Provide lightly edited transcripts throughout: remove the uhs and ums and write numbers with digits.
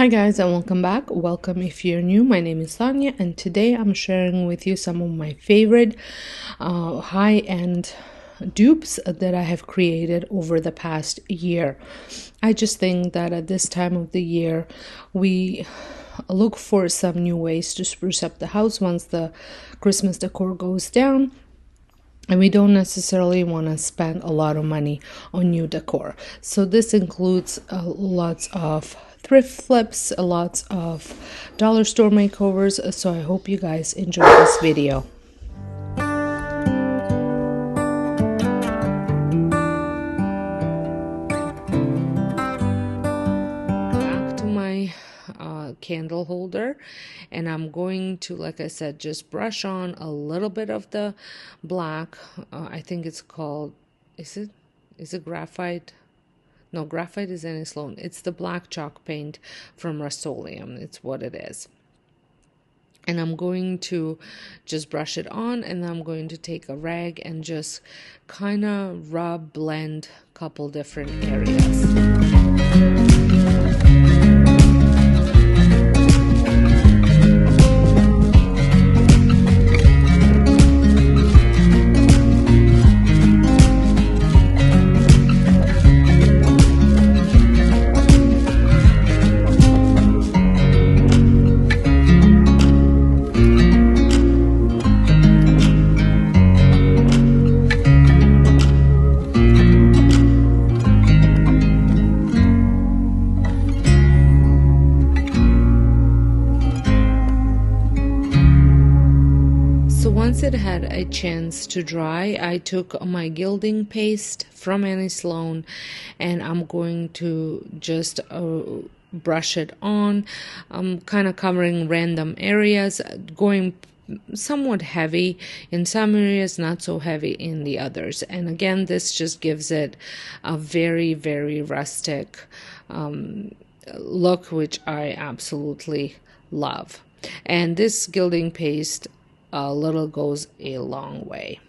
Hi guys, and welcome back. Welcome if you're new. My name is Sonja, and today I'm sharing with you some of my favorite high-end dupes that I have created over the past year. I just think that at this time of the year we look for some new ways to spruce up the house once the Christmas decor goes down. And we don't necessarily want to spend a lot of money on new decor. So this includes lots of thrift flips, lots of dollar store makeovers. So I hope you guys enjoy this video. Back to my candle holder, and I'm going to, like I said, just brush on a little bit of the black. I think it's called, is it graphite? No, graphite is any Sloan. It's the black chalk paint from Rust-Oleum. It's what it is. And I'm going to just brush it on, and then I'm going to take a rag and just kind of blend a couple different areas. Once it had a chance to dry, I took my gilding paste from Annie Sloan, and I'm going to just brush it on. I'm kind of covering random areas, going somewhat heavy in some areas, not so heavy in the others. And again, this just gives it a very, very rustic look, which I absolutely love. And this gilding paste a little goes a long way.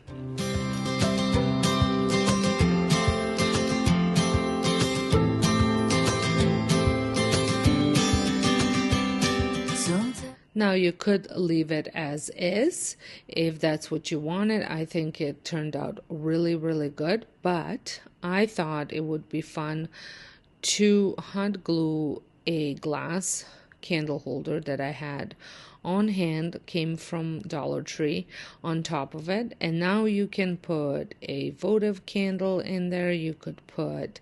Now you could leave it as is if that's what you wanted. I think it turned out really, really good, but I thought it would be fun to hot glue a glass candle holder that I had on hand, came from Dollar Tree, on top of it. And now you can put a votive candle in there. You could put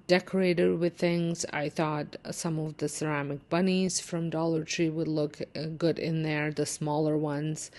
decorated with things. I thought some of the ceramic bunnies from Dollar Tree would look good in there, the smaller ones.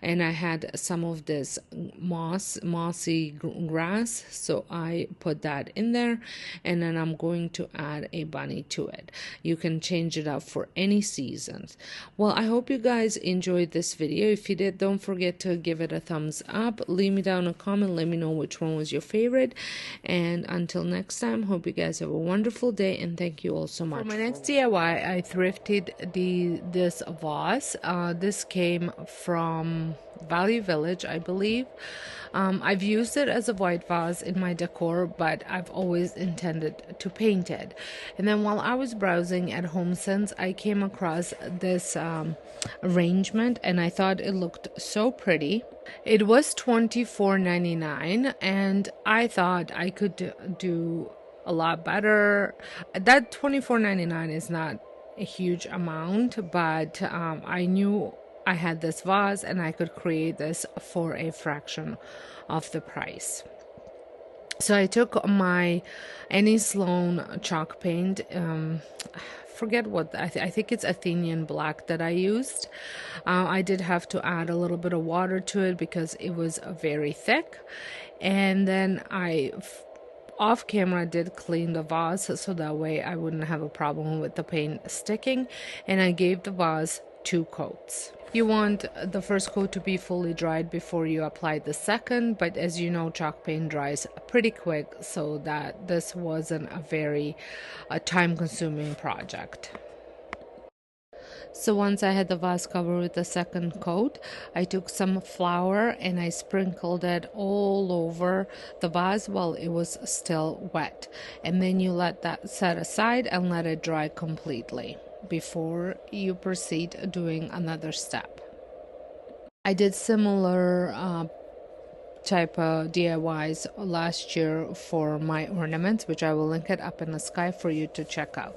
And I had some of this mossy grass, so I put that in there. And then I'm going to add a bunny to it. You can change it up for any seasons. Well, I hope you guys enjoyed this video. If you did, don't forget to give it a thumbs up. Leave me down a comment. Let me know which one was your favorite. And until next time, hope you guys have a wonderful day, and thank you all so much. For my next DIY, I thrifted this vase. This came from Value Village, I believe. I've used it as a white vase in my decor, but I've always intended to paint it. And then while I was browsing at HomeSense, I came across this arrangement, and I thought it looked so pretty. It was $24.99, and I thought I could do a lot better. That $24.99 is not a huge amount, but I knew I had this vase and I could create this for a fraction of the price. So I took my Annie Sloan chalk paint, forget what, I think it's Athenian black that I used. I did have to add a little bit of water to it because it was very thick. And then I off camera did clean the vase so that way I wouldn't have a problem with the paint sticking, and I gave the vase 2 coats. You want the first coat to be fully dried before you apply the second, but as you know, chalk paint dries pretty quick, so that this wasn't a very time-consuming project. So once I had the vase covered with the second coat, I took some flour and I sprinkled it all over the vase while it was still wet. And then you let that set aside and let it dry completely before you proceed doing another step. I did similar type of DIYs last year for my ornaments, which I will link it up in the sky for you to check out.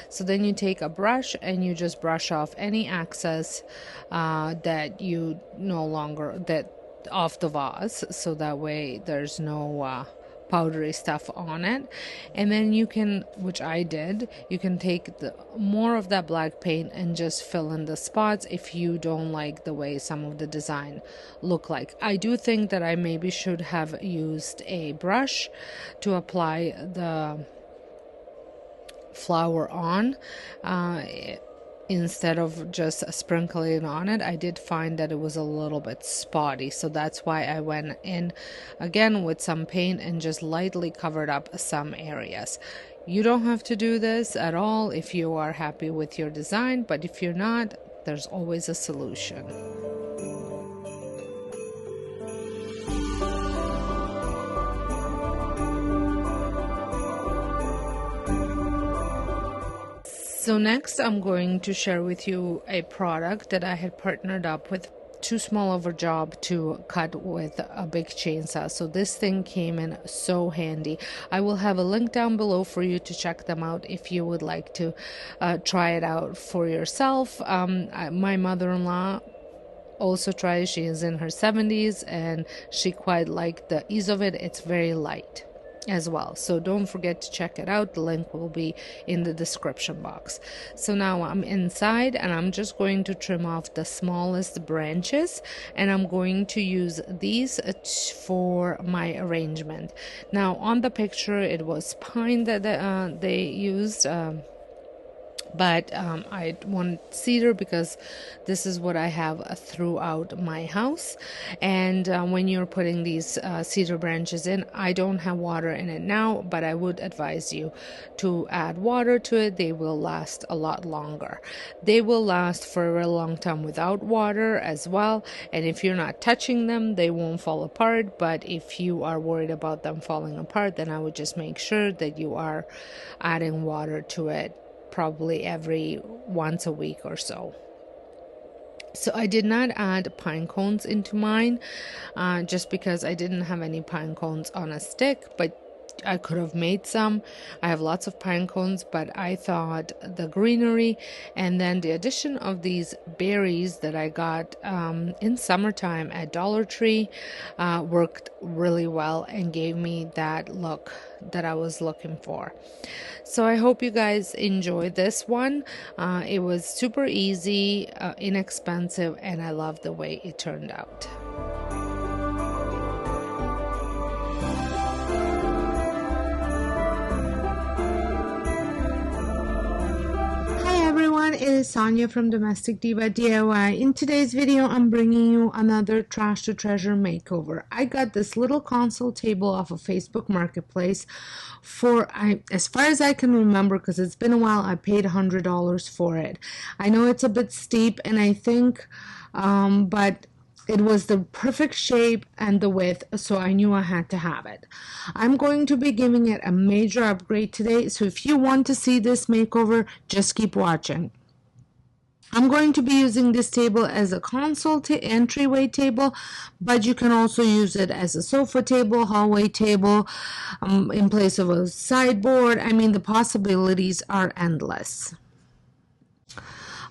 So then you take a brush and you just brush off any excess that you no longer that off the vase, so that way there's no powdery stuff on it. And then you can, which I did, you can take more of that black paint and just fill in the spots if you don't like the way some of the design look like. I do think that I maybe should have used a brush to apply the flour on instead of just sprinkling on it. I did find that it was a little bit spotty, so that's why I went in again with some paint and just lightly covered up some areas. You don't have to do this at all if you are happy with your design, but if you're not, there's always a solution. So next I'm going to share with you a product that I had partnered up with too small of a job to cut with a big chainsaw. So this thing came in so handy. I will have a link down below for you to check them out if you would like to try it out for yourself. My mother-in-law also tries. She is in her 70s and she quite liked the ease of it. It's very light as well, so don't forget to check it out. The link will be in the description box. So now I'm inside and I'm just going to trim off the smallest branches, and I'm going to use these for my arrangement. Now on the picture it was pine that they used, but I want cedar because this is what I have throughout my house. And when you're putting these cedar branches in, I don't have water in it now, but I would advise you to add water to it. They will last a lot longer. They will last for a very long time without water as well, and if you're not touching them, they won't fall apart. But if you are worried about them falling apart, then I would just make sure that you are adding water to it probably every once a week or so. So I did not add pine cones into mine just because I didn't have any pine cones on a stick, but I could have made some. I have lots of pine cones, but I thought the greenery and then the addition of these berries that I got in summertime at Dollar Tree worked really well and gave me that look that I was looking for. So I hope you guys enjoyed this one. It was super easy, inexpensive, and I love the way it turned out. It is Sonja from Domestic Diva DIY. In today's video, I'm bringing you another trash to treasure makeover. I got this little console table off of Facebook Marketplace for, as far as I can remember, because it's been a while, I paid $100 for it. I know it's a bit steep, and I think, but it was the perfect shape and the width, so I knew I had to have it. I'm going to be giving it a major upgrade today, so if you want to see this makeover, just keep watching. I'm going to be using this table as a console entryway table, but you can also use it as a sofa table, hallway table, in place of a sideboard. I mean, the possibilities are endless.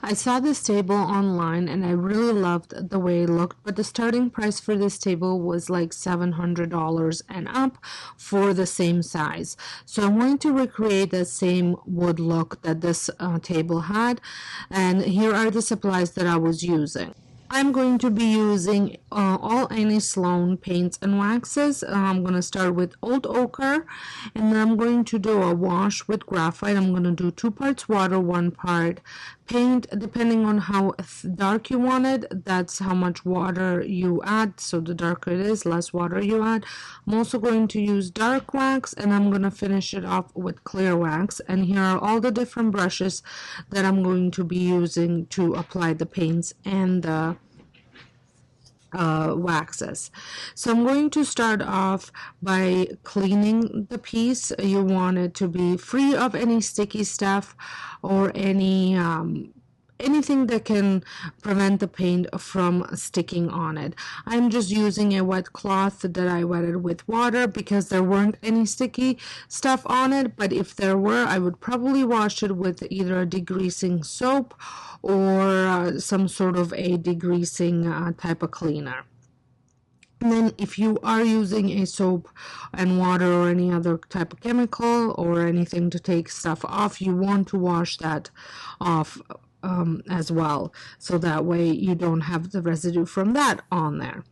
I saw this table online and I really loved the way it looked, but the starting price for this table was like $700 and up for the same size. So I'm going to recreate the same wood look that this table had, and here are the supplies that I was using. I'm going to be using all Annie Sloan paints and waxes. I'm going to start with old ochre, and then I'm going to do a wash with graphite. I'm going to do 2 parts water, 1 part paint, depending on how dark you want it, that's how much water you add. So the darker it is, less water you add. I'm also going to use dark wax, and I'm going to finish it off with clear wax. And here are all the different brushes that I'm going to be using to apply the paints and the waxes. So I'm going to start off by cleaning the piece. You want it to be free of any sticky stuff or anything that can prevent the paint from sticking on it. I'm just using a wet cloth that I wetted with water because there weren't any sticky stuff on it, but if there were, I would probably wash it with either a degreasing soap or some sort of a degreasing type of cleaner. And then if you are using a soap and water or any other type of chemical or anything to take stuff off, you want to wash that off as well, so that way you don't have the residue from that on there.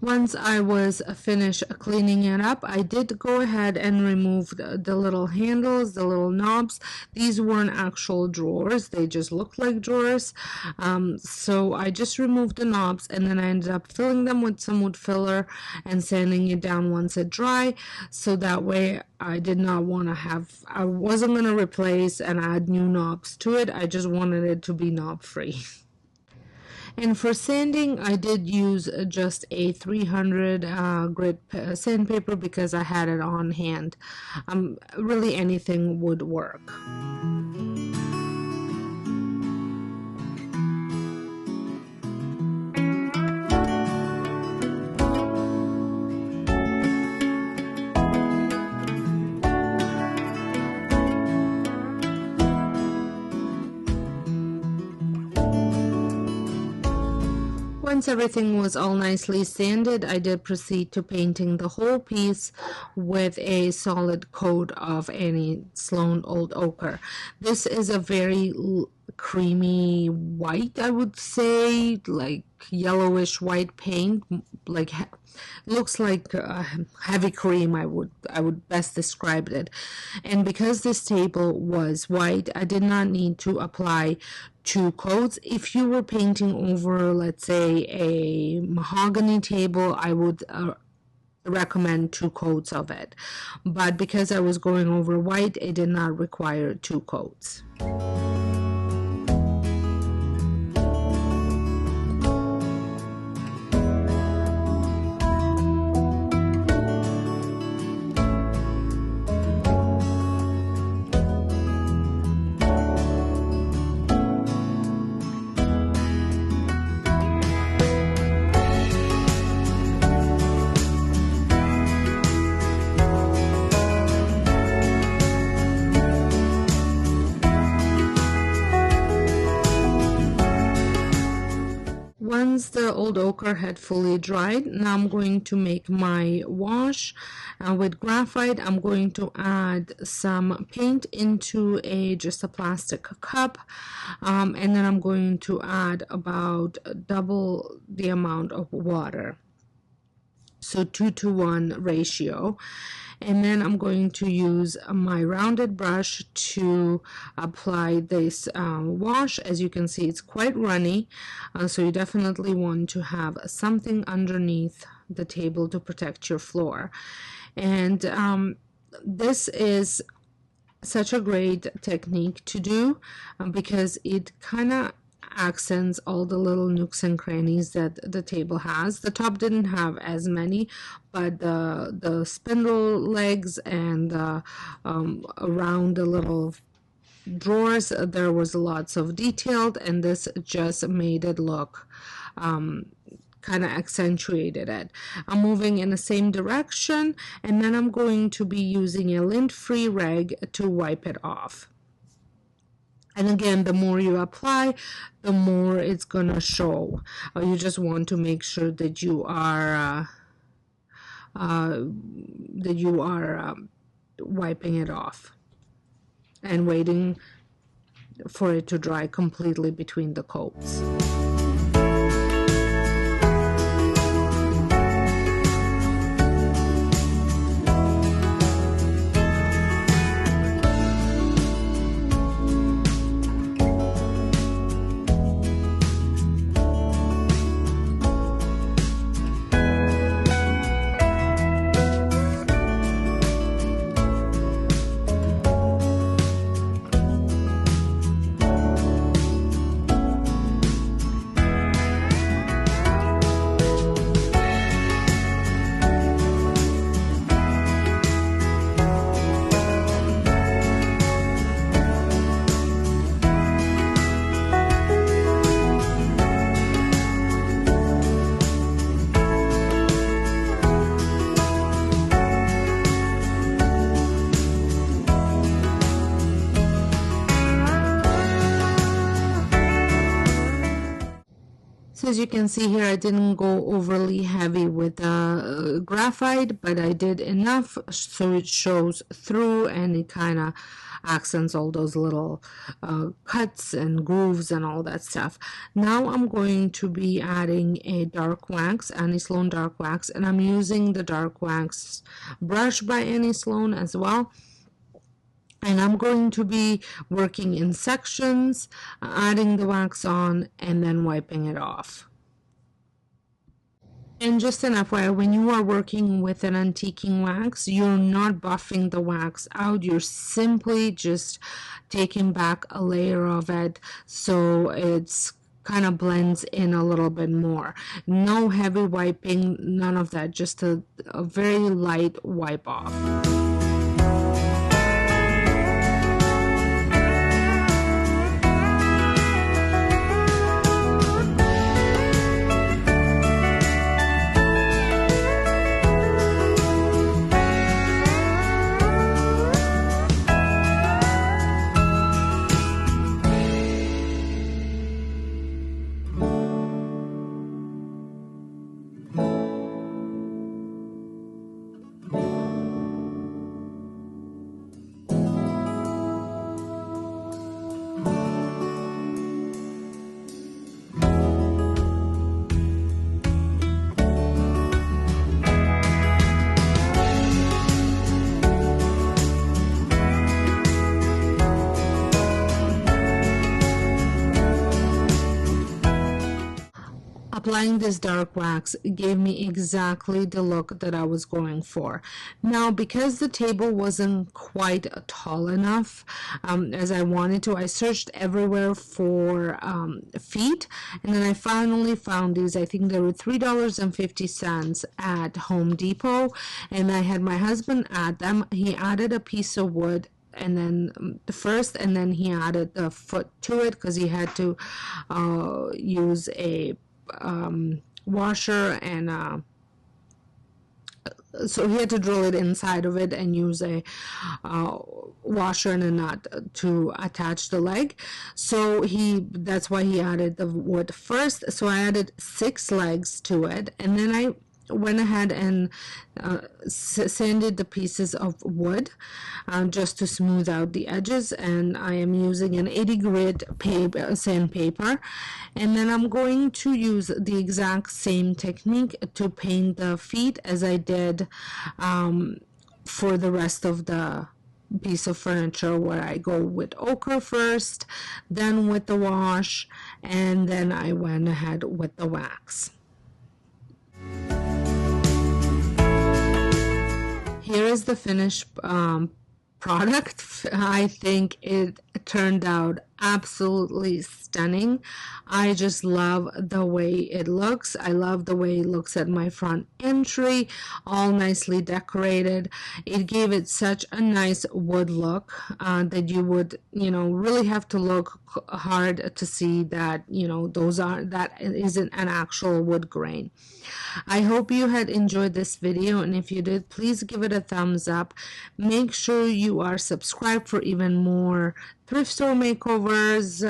Once I was finished cleaning it up, I did go ahead and remove the little handles, the little knobs. These weren't actual drawers, they just looked like drawers. So I just removed the knobs, and then I ended up filling them with some wood filler and sanding it down once it dry, so that way I did not want to have, I wasn't going to replace and add new knobs to it. I just wanted it to be knob free. And for sanding, I did use just a 300 grit sandpaper because I had it on hand. Really anything would work. Once everything was all nicely sanded, I did proceed to painting the whole piece with a solid coat of any Sloan Old Ochre. This is a very creamy white, I would say, like yellowish white paint, like looks like heavy cream. I would best describe it. And because this table was white, I did not need to apply 2 coats. If you were painting over, let's say, a mahogany table, I would recommend 2 coats of it. But because I was going over white, it did not require 2 coats. Once the old ochre had fully dried, now I'm going to make my wash. With graphite, I'm going to add some paint into just a plastic cup, and then I'm going to add about double the amount of water, so 2-to-1 ratio. And then I'm going to use my rounded brush to apply this wash. As you can see, it's quite runny, so you definitely want to have something underneath the table to protect your floor. And this is such a great technique to do because it kind of accents all the little nooks and crannies that the table has. The top didn't have as many, but the spindle legs and around the little drawers, there was lots of detailed, and this just made it look kind of accentuated it. I'm moving in the same direction, and then I'm going to be using a lint-free rag to wipe it off. And again, the more you apply, the more it's gonna show. You just want to make sure that you are wiping it off and waiting for it to dry completely between the coats. So as you can see here, I didn't go overly heavy with graphite, but I did enough so it shows through and it kind of accents all those little cuts and grooves and all that stuff. Now I'm going to be adding a dark wax, Annie Sloan dark wax, and I'm using the dark wax brush by Annie Sloan as well. And I'm going to be working in sections, adding the wax on, and then wiping it off. And just an FYI, when you are working with an antiquing wax, you're not buffing the wax out. You're simply just taking back a layer of it so it's kind of blends in a little bit more. No heavy wiping, none of that. Just a very light wipe off. Applying this dark wax gave me exactly the look that I was going for. Now, because the table wasn't quite tall enough as I wanted to, I searched everywhere for feet, and then I finally found these. I think they were $3.50 at Home Depot, and I had my husband add them. He added a piece of wood and then first, and then he added the foot to it because he had to use a washer, and so he had to drill it inside of it and use a washer and a nut to attach the leg. So that's why he added the wood first. So I added 6 legs to it, and then I went ahead and sanded the pieces of wood just to smooth out the edges, and I am using an 80 grit sandpaper, and then I'm going to use the exact same technique to paint the feet as I did for the rest of the piece of furniture, where I go with ochre first, then with the wash, and then I went ahead with the wax. Here is the finished product. I think it turned out absolutely stunning. I just love the way it looks. I love the way it looks at my front entry, all nicely decorated. It gave it such a nice wood look that you would, really have to look hard to see that, that isn't an actual wood grain. I hope you had enjoyed this video, and if you did, please give it a thumbs up. Make sure you are subscribed for even more thrift store makeovers,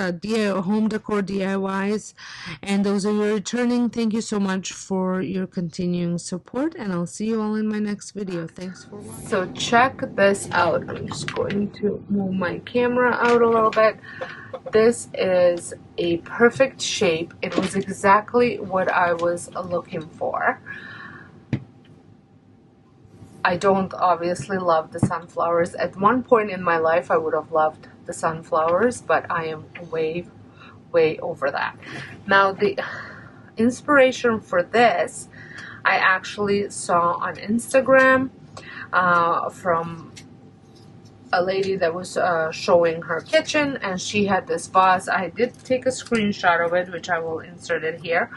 home decor DIYs, and those of you returning, thank you so much for your continuing support, and I'll see you all in my next video. Thanks for watching. So check this out. I'm just going to move my camera out a little bit. This is a perfect shape. It was exactly what I was looking for. I don't obviously love the sunflowers. At one point in my life, I would have loved the sunflowers, but I am way over that. Now, the inspiration for this, I actually saw on Instagram from a lady that was showing her kitchen, and she had this vase. I did take a screenshot of it, which I will insert it here.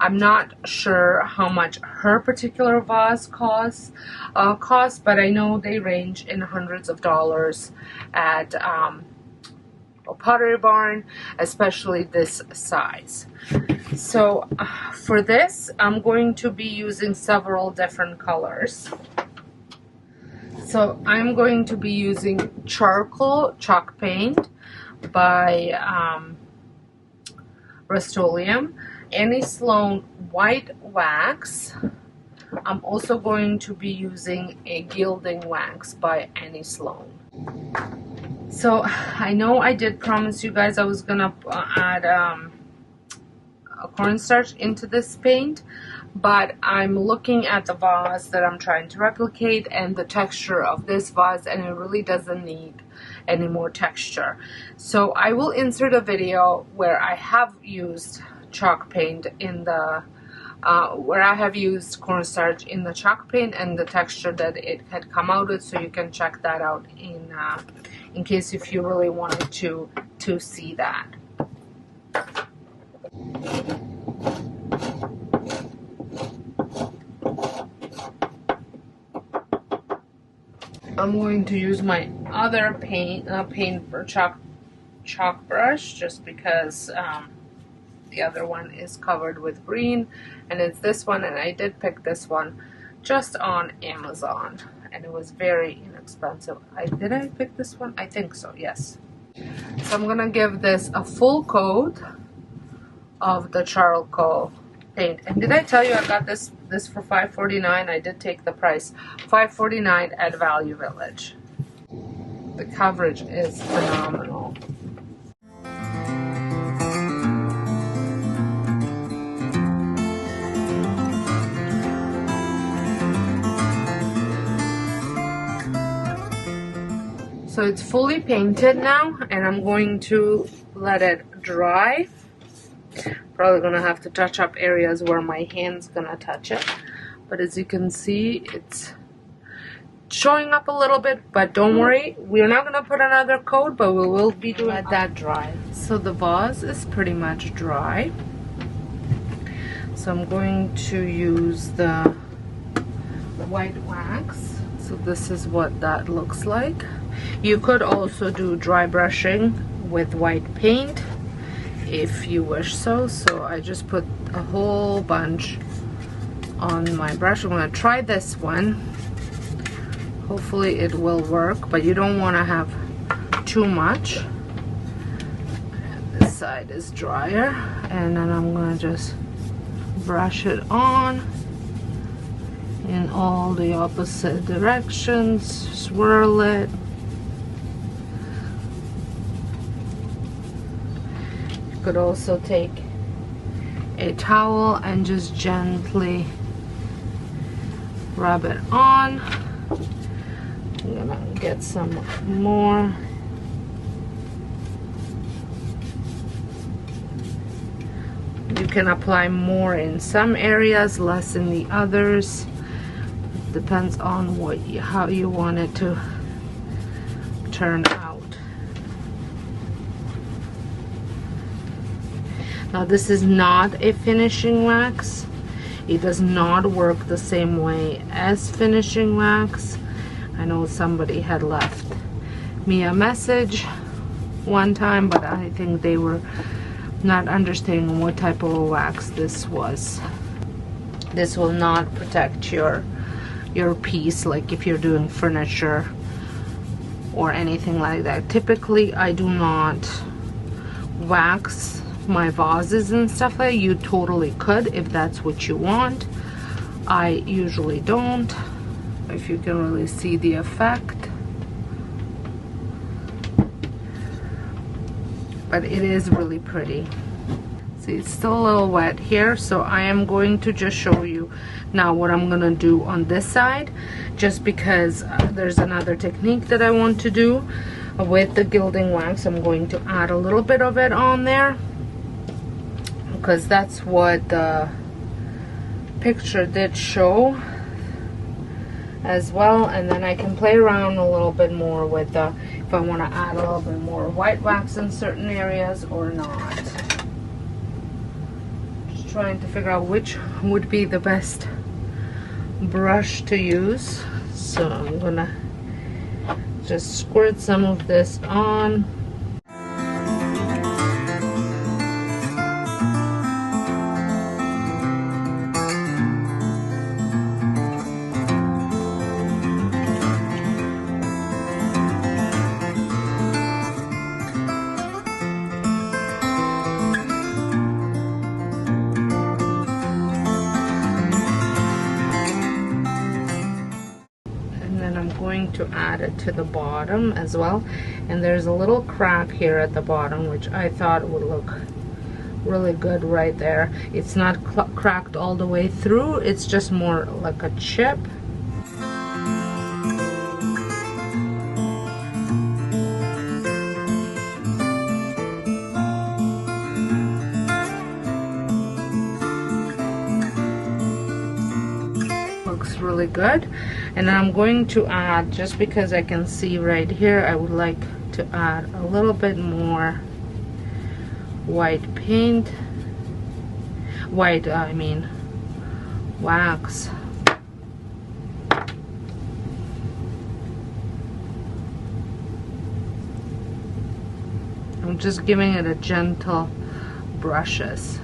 I'm not sure how much her particular vase costs, but I know they range in hundreds of dollars at a Pottery Barn, especially this size. So for this, I'm going to be using several different colors. So I'm going to be using charcoal chalk paint by Rust-Oleum, Annie Sloan white wax. I'm also going to be using a gilding wax by Annie Sloan. So I know I did promise you guys I was gonna add a cornstarch into this paint, but I'm looking at the vase that I'm trying to replicate and the texture of this vase, and it really doesn't need any more texture. So I will insert a video where I have used chalk paint in the where I have used cornstarch in the chalk paint and the texture that it had come out with, so you can check that out in case if you really wanted to see that. I'm going to use my other paint for chalk brush, just because the other one is covered with green, and it's this one, and I did pick this one just on Amazon, and it was very inexpensive. Did I pick this one? I think so, yes. So I'm gonna give this a full coat of the charcoal paint. And did I tell you I got this for $5.49? I did take the price, $5.49 at Value Village. The coverage is phenomenal. So it's fully painted now, and I'm going to let it dry. Probably gonna have to touch up areas where my hand's gonna touch it, but as you can see, it's showing up a little bit, but don't worry, we're not gonna put another coat, but we will be doing that dry. So the vase is pretty much dry, so I'm going to use the white wax. So this is what that looks like. You could also do dry brushing with white paint if you wish so. So I just put a whole bunch on my brush. I'm going to try this one. Hopefully it will work, but you don't want to have too much. And this side is drier, and then I'm going to just brush it on in all the opposite directions, swirl it. You could also take a towel and just gently rub it on. I'm gonna get some more. You can apply more in some areas, less in the others. Depends on how you want it to turn out. Now this is not a finishing wax. It does not work the same way as finishing wax. I know somebody had left me a message one time, but I think they were not understanding what type of wax this was. This will not protect your piece, like if you're doing furniture or anything like that. Typically I do not wax my vases and stuff like that. You totally could if that's what you want. I usually don't. If you can really see the effect, but it is really pretty. See, it's still a little wet here, so I am going to just show you now what I'm gonna do on this side, just because there's another technique that I want to do with the gilding wax. I'm going to add a little bit of it on there because that's what the picture did show as well, and then I can play around a little bit more with if I want to add a little bit more white wax in certain areas or not. Just trying to figure out which would be the best brush to use. So I'm gonna just squirt some of this on. add it to the bottom as well. And there's a little crack here at the bottom, which I thought would look really good right there. It's not cracked all the way through, it's just more like a chip. Looks really good. And I'm going to add, just because I can see right here, I would like to add a little bit more white paint, I mean wax. I'm just giving it a gentle brushes.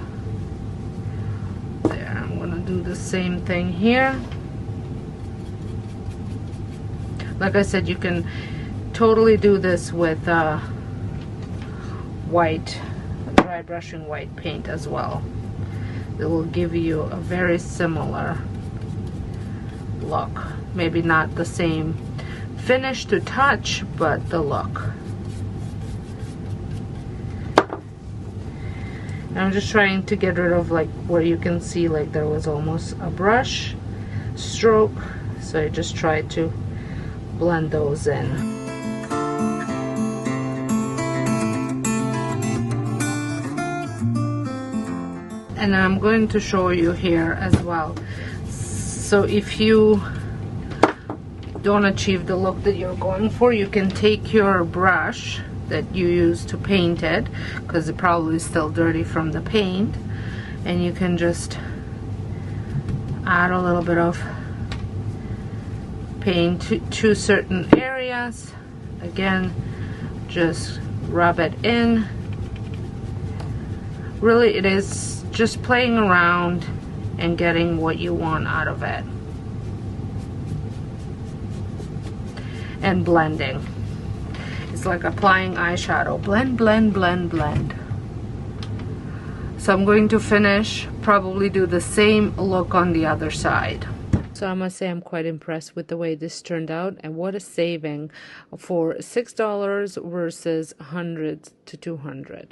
There, I'm gonna do the same thing here. Like I said, you can totally do this with white, dry brushing white paint as well. It will give you a very similar look. Maybe not the same finish to touch, but the look. I'm just trying to get rid of like where you can see like there was almost a brush stroke, so I just try to blend those in. And I'm going to show you here as well. So if you don't achieve the look that you're going for, you can take your brush that you use to paint it, because it probably is still dirty from the paint, and you can just add a little bit of paint to certain areas. Again, just rub it in. Really, it is just playing around and getting what you want out of it, and blending. It's like applying eyeshadow. Blend, blend, blend, blend. So I'm going to finish, probably do the same look on the other side. So I must say I'm quite impressed with the way this turned out, and what a saving for $6 versus $100 to $200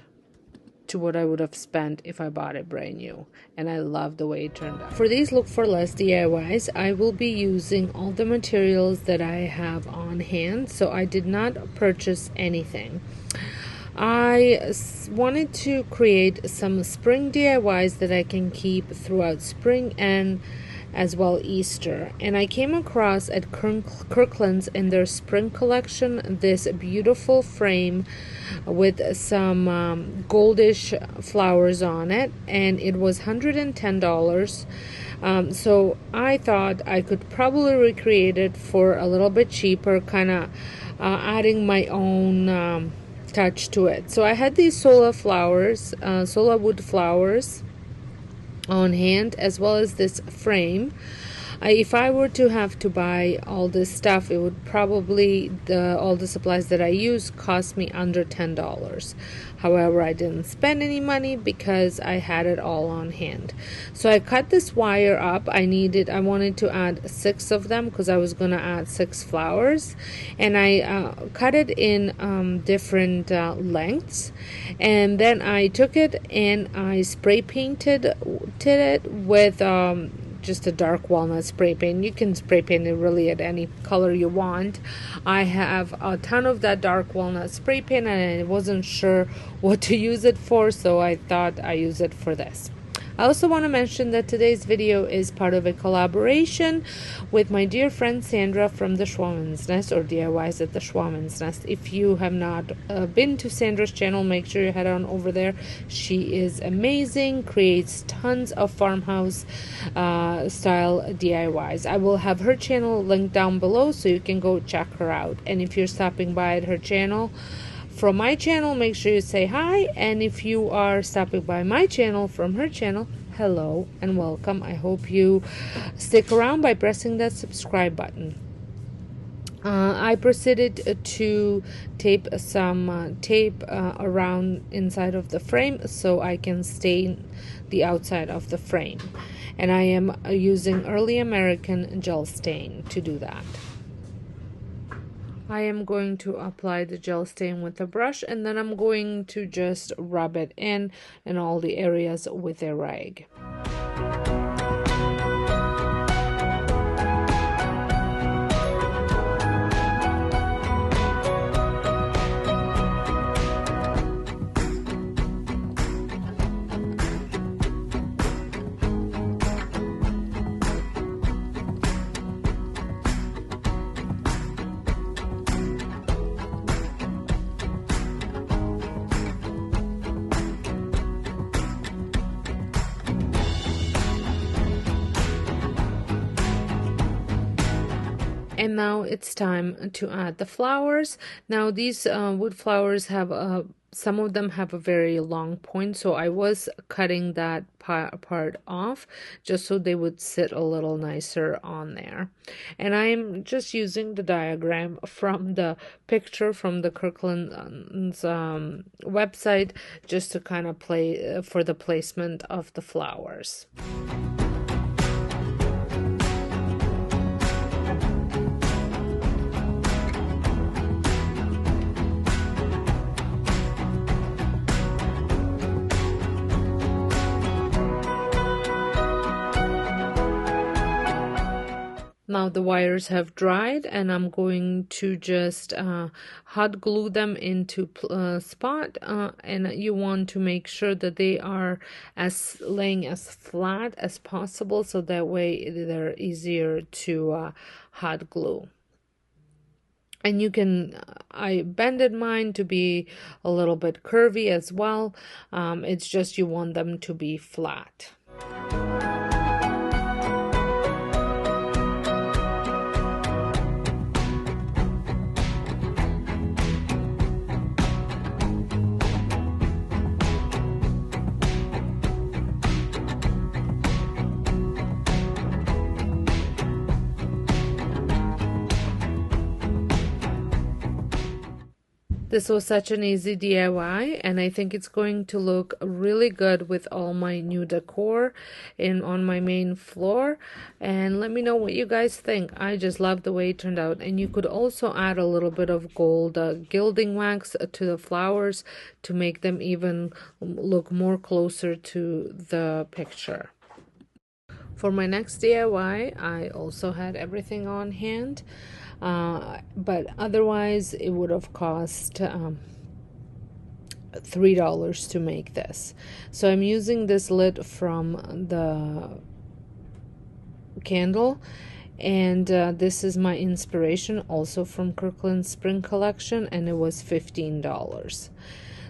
to what I would have spent if I bought it brand new. And I love the way it turned out. For these look for less DIYs, I will be using all the materials that I have on hand, so I did not purchase anything. I wanted to create some spring DIYs that I can keep throughout spring and as well Easter, and I came across at Kirkland's in their spring collection this beautiful frame with some goldish flowers on it, and it was $110. So I thought I could probably recreate it for a little bit cheaper, kind of adding my own touch to it. So I had these sola wood flowers on hand, as well as this frame. If I were to have to buy all this stuff, it would probably, all the supplies that I use cost me under $10. However, I didn't spend any money because I had it all on hand. So I cut this wire up. I wanted to add 6 of them because I was going to add 6 flowers. And I cut it in different lengths. And then I took it and I spray painted it with just a dark walnut spray paint. You can spray paint it really at any color you want. I have a ton of that dark walnut spray paint, and I wasn't sure what to use it for, so I thought I use it for this. I also want to mention that today's video is part of a collaboration with my dear friend Sandra from the Schwammen's Nest, or DIYs at the Schwammen's Nest. If you have not been to Sandra's channel, make sure you head on over there. She is amazing, creates tons of farmhouse style DIYs. I will have her channel linked down below so you can go check her out. And if you're stopping by at her channel from my channel, make sure you say hi, and if you are stopping by my channel from her channel, hello and welcome. I hope you stick around by pressing that subscribe button. I proceeded to tape some tape around inside of the frame so I can stain the outside of the frame, and I am using Early American gel stain to do that. I am going to apply the gel stain with a brush, and then I'm going to just rub it in all the areas with a rag. And now it's time to add the flowers. Now these wood flowers have some of them have a very long point, so I was cutting that part off just so they would sit a little nicer on there. And I'm just using the diagram from the picture from the Kirkland's website just to kind of play for the placement of the flowers. Now the wires have dried, and I'm going to just hot glue them into a spot, and you want to make sure that they are laying as flat as possible, so that way they're easier to hot glue. And you can, I bended mine to be a little bit curvy as well. It's just you want them to be flat. This was such an easy DIY, and I think it's going to look really good with all my new decor on my main floor. And let me know what you guys think. I just love the way it turned out. And you could also add a little bit of gold gilding wax to the flowers to make them even look more closer to the picture. For my next DIY, I also had everything on hand. But otherwise it would have cost $3 to make this. So I'm using this lid from the candle, and this is my inspiration, also from Kirkland's spring collection, and it was $15.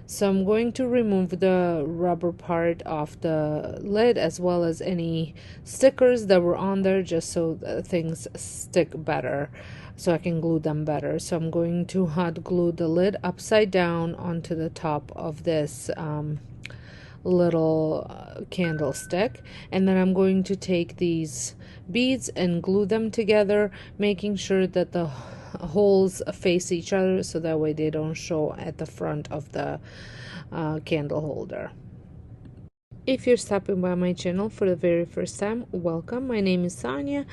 So I'm going to remove the rubber part off the lid, as well as any stickers that were on there, just so things stick better, so I can glue them better. So I'm going to hot glue the lid upside down onto the top of this little candlestick, and then I'm going to take these beads and glue them together, making sure that the holes face each other, so that way they don't show at the front of the candle holder. If you're stopping by my channel for the very first time, welcome. My name is Sonja,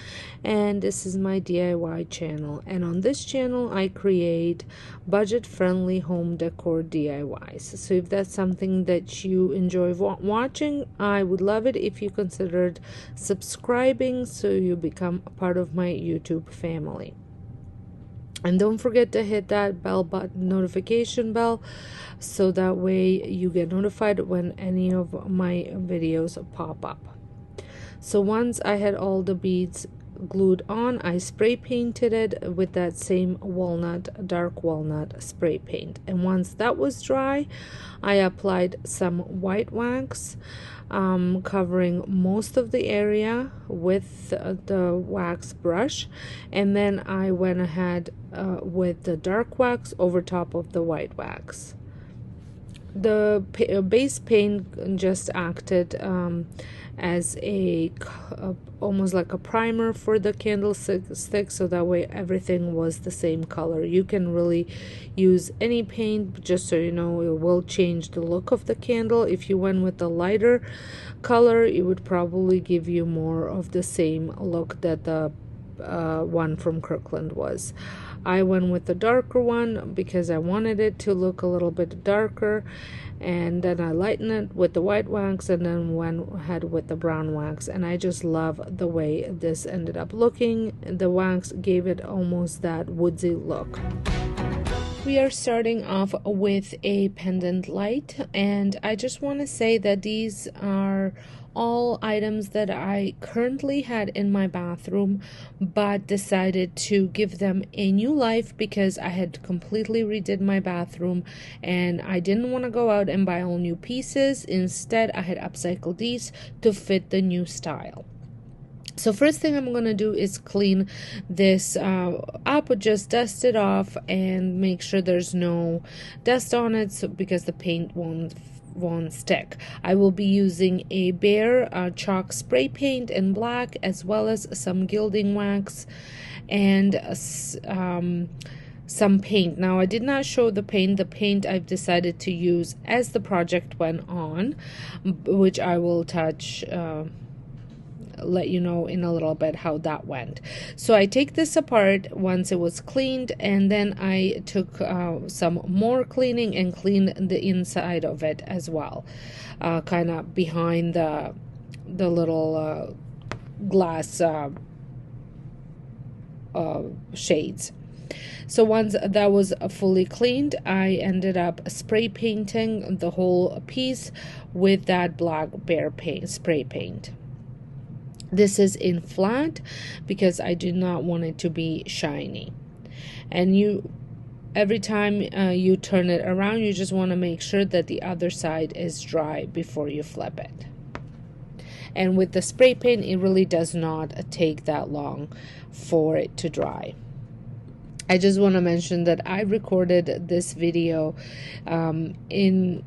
and this is my DIY channel. And on this channel, I create budget-friendly home decor DIYs. So if that's something that you enjoy watching, I would love it if you considered subscribing so you become a part of my YouTube family. And don't forget to hit that bell button, notification bell, so that way you get notified when any of my videos pop up. So once I had all the beads glued on, I spray painted it with that same dark walnut spray paint. And once that was dry, I applied some white wax, covering most of the area with the wax brush, and then I went ahead with the dark wax over top of the white wax. The base paint just acted as almost like a primer for the candlestick, so that way everything was the same color. You can really use any paint, just so you know, it will change the look of the candle. If you went with the lighter color, it would probably give you more of the same look that the one from Kirkland was. I went with the darker one because I wanted it to look a little bit darker, and then I lightened it with the white wax and then went ahead with the brown wax, and I just love the way this ended up looking. The wax gave it almost that woodsy look. We are starting off with a pendant light, and I just want to say that these are all items that I currently had in my bathroom, but decided to give them a new life because I had completely redid my bathroom and I didn't want to go out and buy all new pieces. Instead, I had upcycled these to fit the new style. So first thing I'm going to do is clean this up, just dust it off and make sure there's no dust on it, because the paint won't stick. I will be using a bare chalk spray paint in black, as well as some gilding wax and some paint. Now I did not show the paint. The paint I've decided to use as the project went on, which I will let you know in a little bit how that went. So I take this apart once it was cleaned, and then I took some more cleaning and cleaned the inside of it as well, kind of behind the little glass shades. So once that was fully cleaned, I ended up spray painting the whole piece with that black bare paint, spray paint. This is in flat because I do not want it to be shiny. And every time you turn it around, you just want to make sure that the other side is dry before you flip it. And with the spray paint, it really does not take that long for it to dry. I just want to mention that I recorded this video in,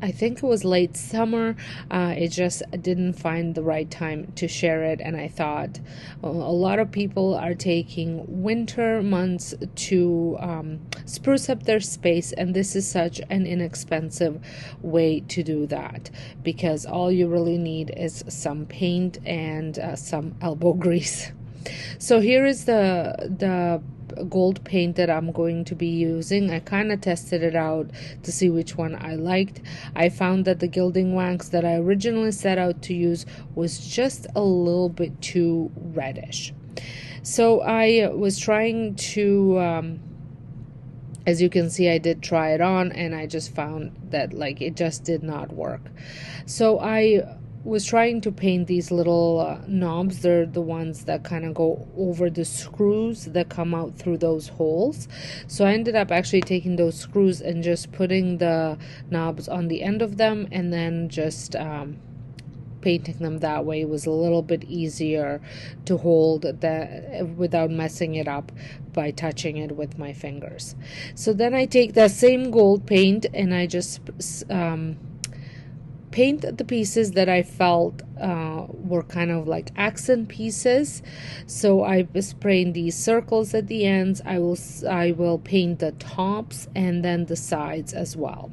I think it was late summer. It just didn't find the right time to share it, and I thought a lot of people are taking winter months to spruce up their space, and this is such an inexpensive way to do that, because all you really need is some paint and some elbow grease. So here is the gold paint that I'm going to be using. I kind of tested it out to see which one I liked. I found that the gilding wax that I originally set out to use was just a little bit too reddish. So I was trying to, as you can see, I did try it on, and I just found that it just did not work. So I was trying to paint these little knobs. They're the ones that kind of go over the screws that come out through those holes. So I ended up actually taking those screws and just putting the knobs on the end of them, and then just painting them that way. It was a little bit easier to hold that without messing it up by touching it with my fingers. So then I take that same gold paint and I just paint the pieces that I felt were kind of like accent pieces. So I sprayed these circles at the ends. I will paint the tops and then the sides as well.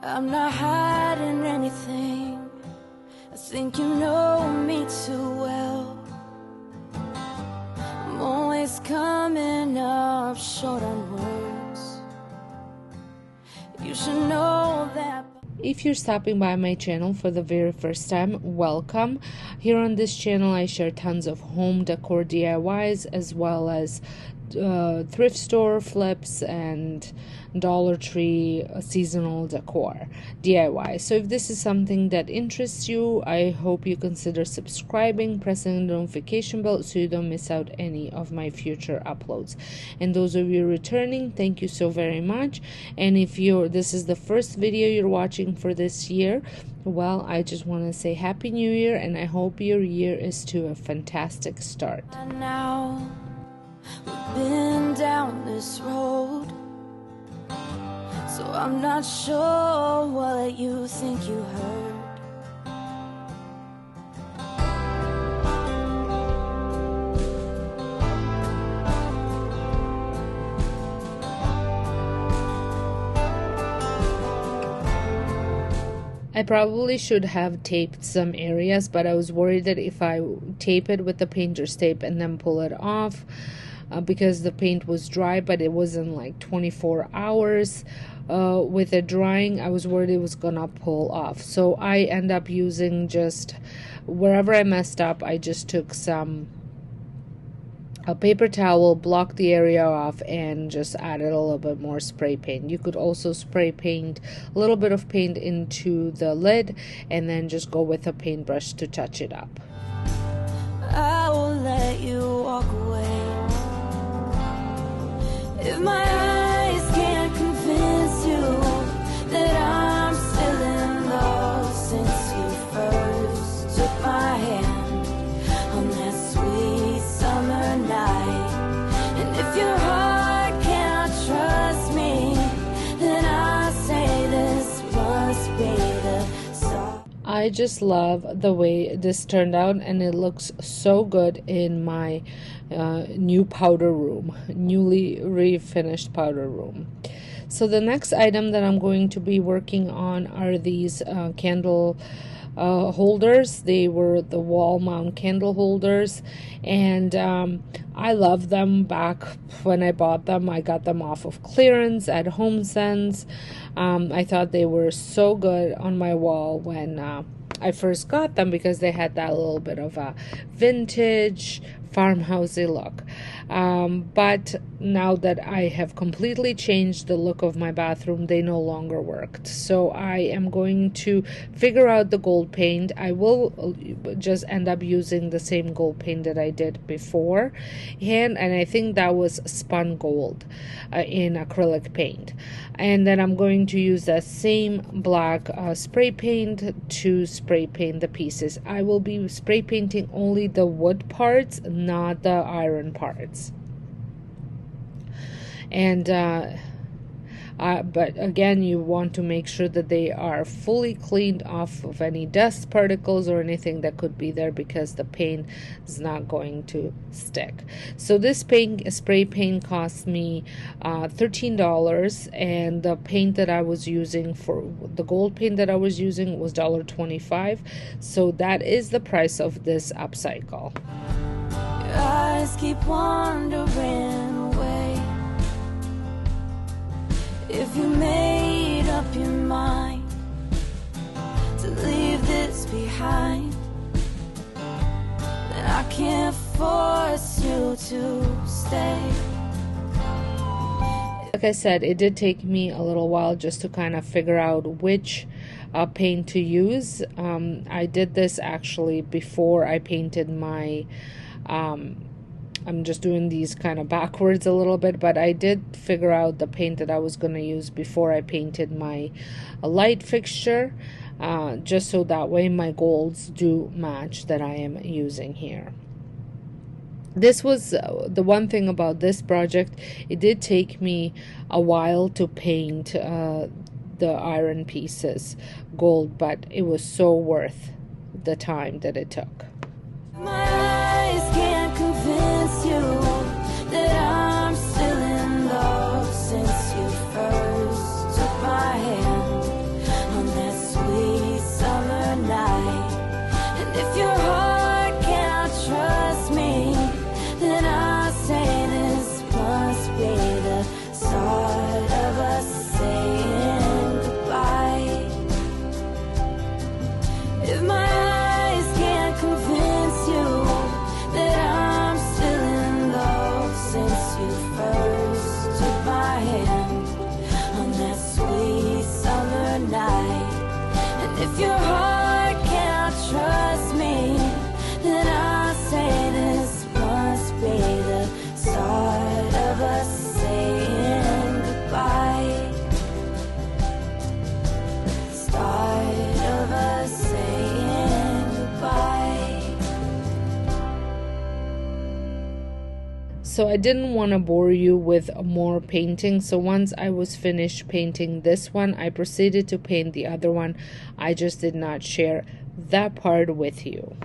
I'm not hiding anything. I think you know me too well. I'm always coming up short on words. You should know that. If you're stopping by my channel for the very first time, welcome. Here on this channel I share tons of home decor DIYs, as well as thrift store flips and Dollar Tree seasonal decor DIY. So if this is something that interests you, I hope you consider subscribing, pressing the notification bell so you don't miss out any of my future uploads. And those of you returning, thank you so very much. And if this is the first video you're watching for this year, well, I just want to say Happy New Year, and I hope your year is to a fantastic start. Now we've been down this road, so I'm not sure what you think you heard. I probably should have taped some areas, but I was worried that if I tape it with the painter's tape and then pull it off, because the paint was dry, but it wasn't like 24 hours with it drying, I was worried it was gonna pull off. So I end up using just wherever I messed up, I just took a paper towel, blocked the area off, and just added a little bit more spray paint. You could also spray paint a little bit of paint into the lid and then just go with a paintbrush to touch it up. I will let you walk away if my eyes can't convince you that I'm still in love since you first took my hand on that sweet summer night. And if your heart cannot trust me, then I say this must be the song. I just love the way this turned out, and it looks so good in my new powder room, newly refinished powder room. So the next item that I'm going to be working on are these candle holders. They were the wall mount candle holders, and I love them. Back when I bought them, I got them off of clearance at Home Sense. I thought they were so good on my wall when I first got them, because they had that little bit of a vintage farmhousey look. But now that I have completely changed the look of my bathroom, they no longer worked. So I am going to figure out the gold paint. I will just end up using the same gold paint that I did before, and I think that was spun gold in acrylic paint. And then I'm going to use that same black spray paint to spray paint the pieces. I will be spray painting only the wood parts, not the iron parts. And but again, you want to make sure that they are fully cleaned off of any dust particles or anything that could be there, because the paint is not going to stick. So this spray paint cost me $13, and the paint that I was using, for the gold paint that I was using, was $1.25. So that is the price of this upcycle. Your eyes keep wandering away. If you made up your mind to leave this behind, then I can't force you to stay. Like I said, it did take me a little while just to kind of figure out which paint to use. I did this actually before I painted my I'm just doing these kind of backwards a little bit, but I did figure out the paint that I was going to use before I painted my light fixture, just so that way my golds do match that I am using here. This was the one thing about this project. It did take me a while to paint the iron pieces gold, but it was so worth the time that it took. My eyes can't convince you that I'm still in love since you first took my hand on that sweet summer night. And if your heart cannot trust me, then I say this must be the start of us saying goodbye. If my eyes can't convince you that I'm still in love since you first took my hand on that sweet summer night. And if your heart cannot trust me, then I say this must be the start of us saying goodbye. Start of us saying goodbye. So I didn't want to bore you with more painting, so once I was finished painting this one, I proceeded to paint the other one. I just did not share that part with you.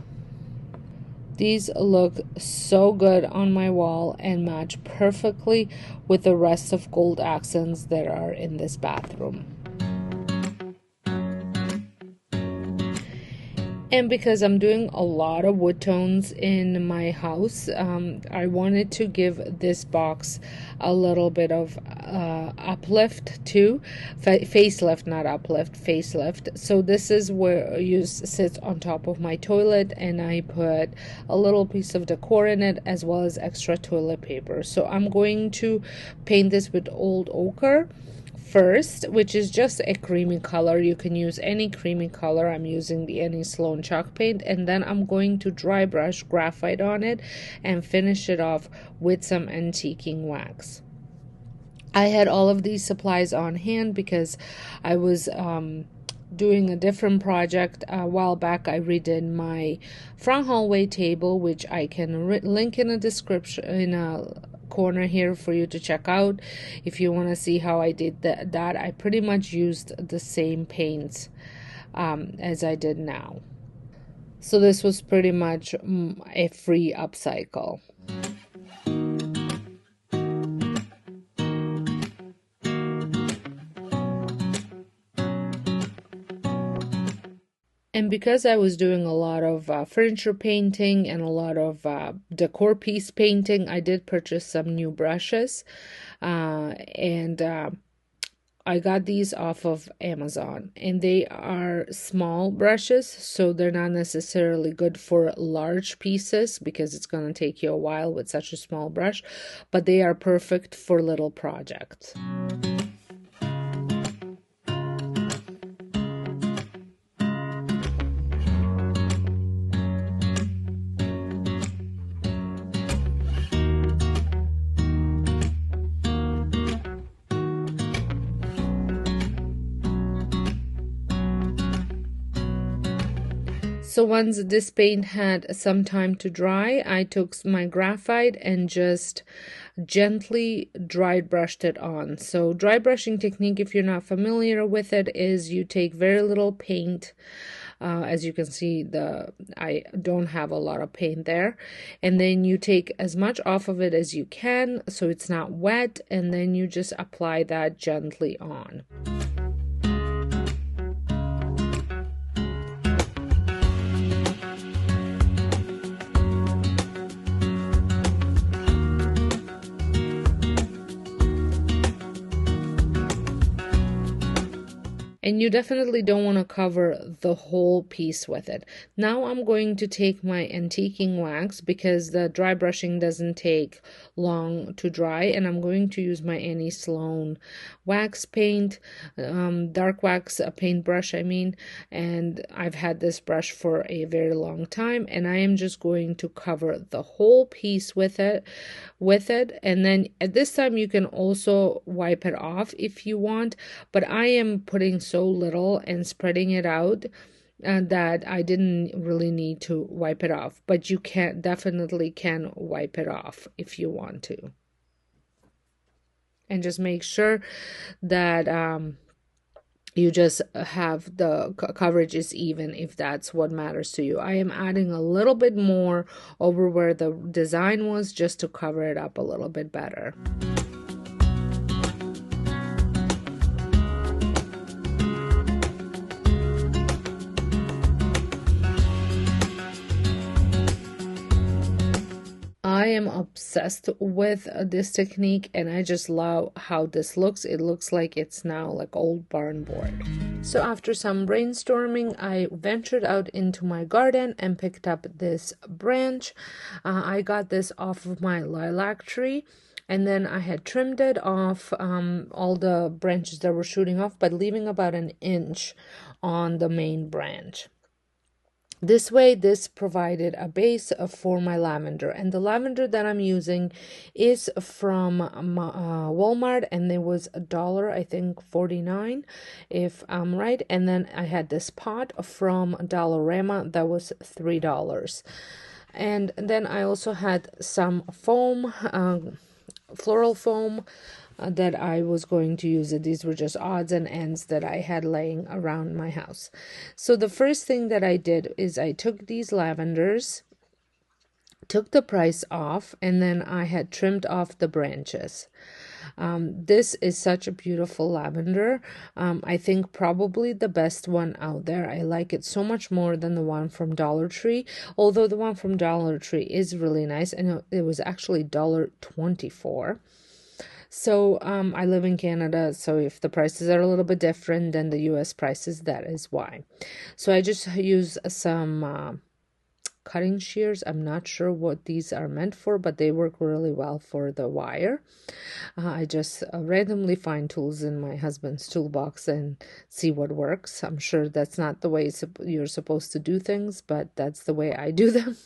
These look so good on my wall and match perfectly with the rest of gold accents that are in this bathroom. And because I'm doing a lot of wood tones in my house, I wanted to give this box a little bit of uplift too. Facelift, not uplift, facelift. So this is where you sits on top of my toilet, and I put a little piece of decor in it as well as extra toilet paper. So I'm going to paint this with old ochre first, which is just a creamy color. You can use any creamy color. I'm using the Annie Sloan chalk paint, and then I'm going to dry brush graphite on it and finish it off with some antiquing wax. I had all of these supplies on hand because I was doing a different project a while back. I redid my front hallway table, which I can link in a description in a corner here for you to check out if you want to see how I did that. I pretty much used the same paints as I did now. So this was pretty much a free upcycle. And because I was doing a lot of furniture painting and a lot of decor piece painting, I did purchase some new brushes. And I got these off of Amazon. And they are small brushes, so they're not necessarily good for large pieces because it's going to take you a while with such a small brush. But they are perfect for little projects. So once this paint had some time to dry, I took my graphite and just gently dry brushed it on. So dry brushing technique, if you're not familiar with it, is you take very little paint. As you can see, I don't have a lot of paint there. And then you take as much off of it as you can so it's not wet, and then you just apply that gently on. And you definitely don't want to cover the whole piece with it. Now I'm going to take my antiquing wax because the dry brushing doesn't take long to dry, and I'm going to use my Annie Sloan wax paint, dark wax paintbrush, I mean, and I've had this brush for a very long time, and I am just going to cover the whole piece with it, and then at this time you can also wipe it off if you want, but I am putting so little and spreading it out that I didn't really need to wipe it off, but you definitely can wipe it off if you want to. And just make sure that you just have the coverage is even if that's what matters to you. I am adding a little bit more over where the design was just to cover it up a little bit better. I am obsessed with this technique, and I just love how this looks. It looks like it's now like old barn board. So after some brainstorming, I ventured out into my garden and picked up this branch. I got this off of my lilac tree, and then I had trimmed it off, all the branches that were shooting off, but leaving about an inch on the main branch. This way, this provided a base for my lavender, and the lavender that I'm using is from Walmart, and it was $1, I think 49, if I'm right. And then I had this pot from Dollarama that was $3, and then I also had some foam, floral foam, that I was going to use it. These were just odds and ends that I had laying around my house. So the first thing that I did is I took these lavenders, took the price off, and then I had trimmed off the branches. This is such a beautiful lavender. I think probably the best one out there. I like it so much more than the one from Dollar Tree, although the one from Dollar Tree is really nice, and it was actually $1.24. So I live in Canada, so if the prices are a little bit different than the US prices, that is why. So I just use some cutting shears. I'm not sure what these are meant for, but they work really well for the wire. I just randomly find tools in my husband's toolbox and see what works. I'm sure that's not the way you're supposed to do things, but that's the way I do them.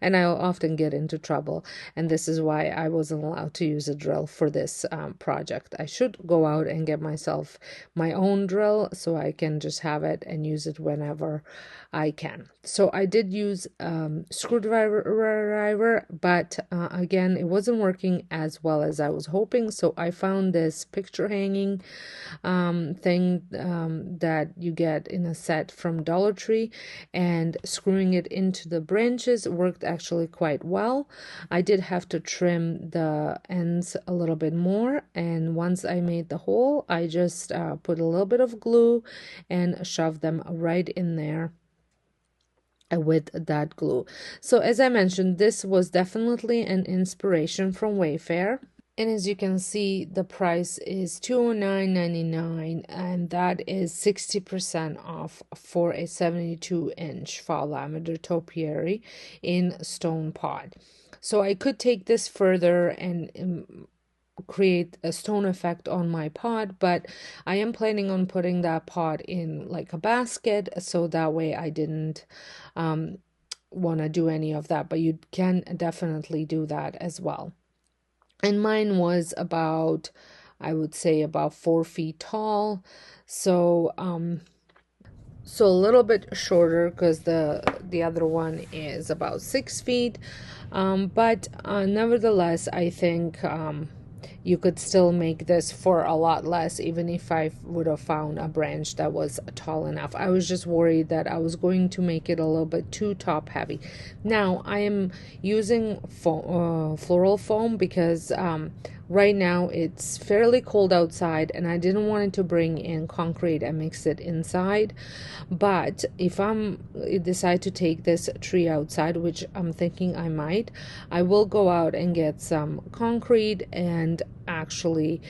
And I often get into trouble, and this is why I wasn't allowed to use a drill for this project. I should go out and get myself my own drill so I can just have it and use it whenever I can. So I did use screwdriver, but again, it wasn't working as well as I was hoping. So I found this picture hanging thing that you get in a set from Dollar Tree, and screwing it into the branches worked actually quite well. I did have to trim the ends a little bit more, and once I made the hole, I just put a little bit of glue and shoved them right in there with that glue. So as I mentioned, this was definitely an inspiration from Wayfair. And as you can see, the price is $209.99, and that is 60% off for a 72-inch fall lavender topiary in stone pot. So I could take this further and create a stone effect on my pot, but I am planning on putting that pot in like a basket, so that way I didn't want to do any of that, but you can definitely do that as well. And mine was about, I would say, about 4 feet tall. So so a little bit shorter, because the other one is about 6 feet. But nevertheless, I think you could still make this for a lot less, even if I would have found a branch that was tall enough. I was just worried that I was going to make it a little bit too top heavy. Now I am using floral foam because right now it's fairly cold outside, and I didn't want it to bring in concrete and mix it inside. But if I decide to take this tree outside, which I'm thinking I might, I will go out and get some concrete and actually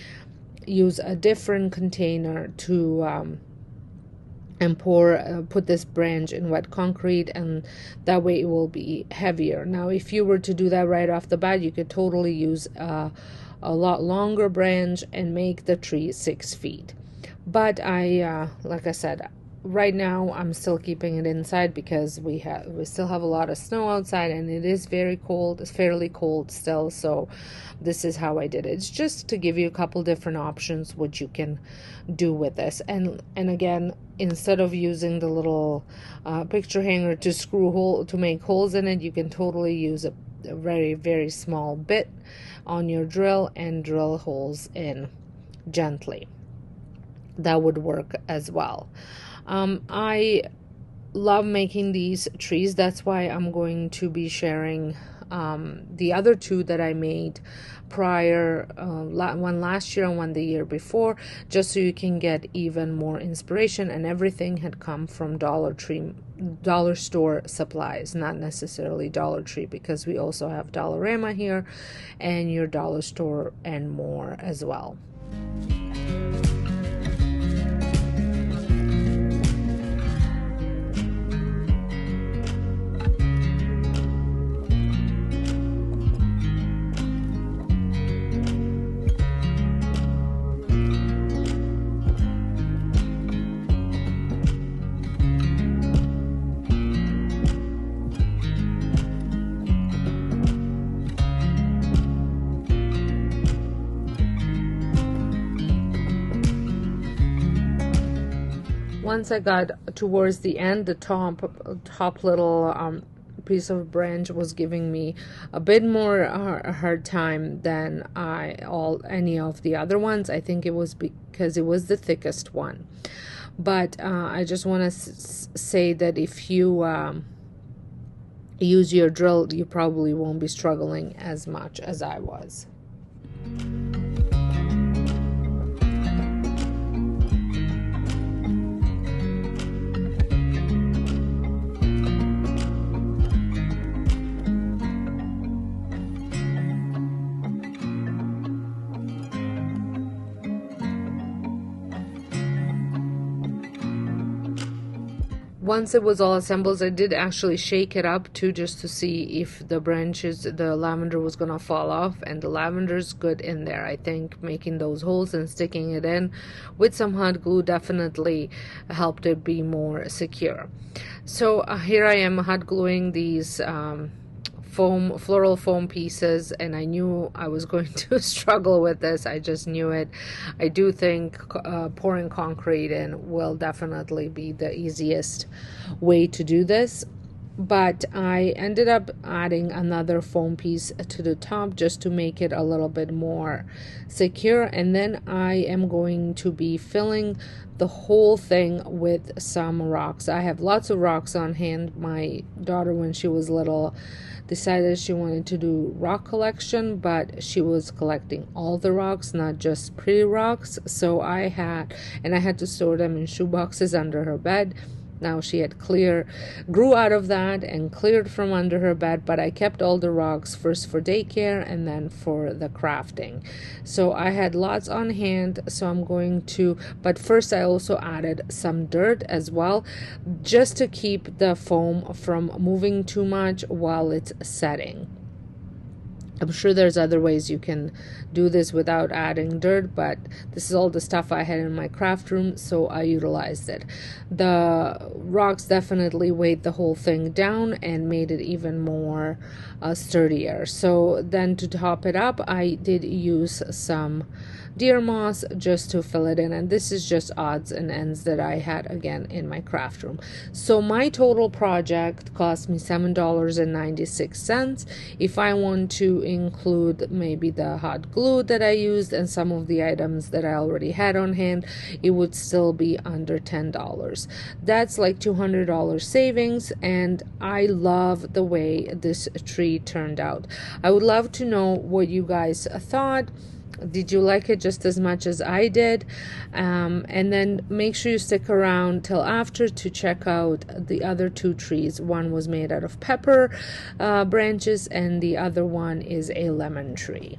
use a different container to and put this branch in wet concrete, and that way it will be heavier. Now if you were to do that right off the bat, you could totally use a lot longer branch and make the tree 6 feet. But I like I said, right now I'm still keeping it inside because we still have a lot of snow outside, and it is very cold. It's fairly cold still, so this is how I did it. It's just to give you a couple different options what you can do with this. And again, instead of using the little picture hanger to make holes in it, you can totally use a very, very small bit on your drill and drill holes in gently. That would work as well. I love making these trees. That's why I'm going to be sharing the other two that I made prior, one last year and one the year before, just so you can get even more inspiration. And everything had come from Dollar Store supplies, not necessarily Dollar Tree, because we also have Dollarama here and your dollar store and more as well. Once I got towards the end, the top little piece of branch was giving me a bit more hard time than any of the other ones. I think it was because it was the thickest one. But I just want to say that if you use your drill, you probably won't be struggling as much as I was. Once it was all assembled, I did actually shake it up too, just to see if the branches, the lavender was gonna fall off, and the lavender's good in there. I think making those holes and sticking it in with some hot glue definitely helped it be more secure. So here I am hot gluing these floral foam pieces, and I knew I was going to struggle with this. I just knew it. I do think pouring concrete in will definitely be the easiest way to do this, but I ended up adding another foam piece to the top just to make it a little bit more secure, and then I am going to be filling the whole thing with some rocks. I have lots of rocks on hand. My daughter, when she was little, decided she wanted to do rock collection, but she was collecting all the rocks, not just pretty rocks. So I had to store them in shoe boxes under her bed. Now she had grew out of that and cleared from under her bed, but I kept all the rocks, first for daycare and then for the crafting. So I had lots on hand, so I'm going to, but first I also added some dirt as well, just to keep the foam from moving too much while it's setting. I'm sure there's other ways you can do this without adding dirt, but this is all the stuff I had in my craft room, so I utilized it. The rocks definitely weighed the whole thing down and made it even more sturdier. So then to top it up, I did use some deer moss just to fill it in, and this is just odds and ends that I had again in my craft room. So my total project cost me $7.96. If I want to include maybe the hot glue that I used and some of the items that I already had on hand, it would still be under $10. That's like $200 savings, and I love the way this tree turned out. I would love to know what you guys thought. Did you like it just as much as I did? And then make sure you stick around till after to check out the other two trees. One was made out of pepper branches, and the other one is a lemon tree.